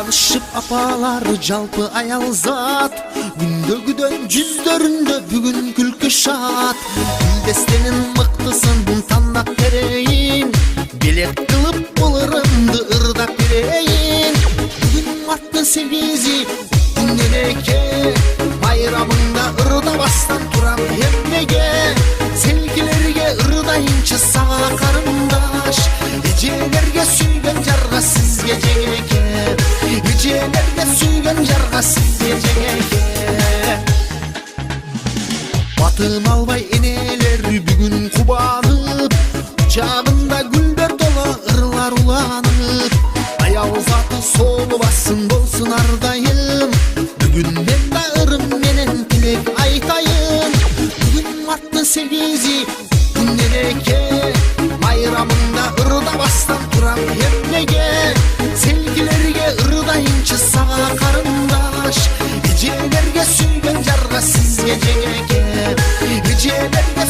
Alışıp apalar жалпы аял зат, Gündөгүдөн жүздөрүндө бүгүн күлкү шат. Билдестенин мыктысын тандап берейин, Белек кылып булырымды ырдап берейин. Бүгүн марттын 8-и күннеке, Байрамыңда ырдабастан турам эмнеге. Селгилерге ырдайынчы сага карындаш, Эжелерге сүйгөн жарга сизге жеңеке, Эжелерге сүйгөн жарга сизге жеңеке. Батын албай энелер бүгүн кубанып, Чагында гүлдөр толо ырлар уланып. Аял заты солу бассын болсун ардайым, Бүгүн мен да ырым менен тилек айтайын. Бүгүн марттын 8-и күннеке, Байрамында ырдабастан турам эмнеге. Селгилерге ырдайынчы сага карындаш, Эжелерге сүйгөн жарга сизге жеңеке, Эжелерге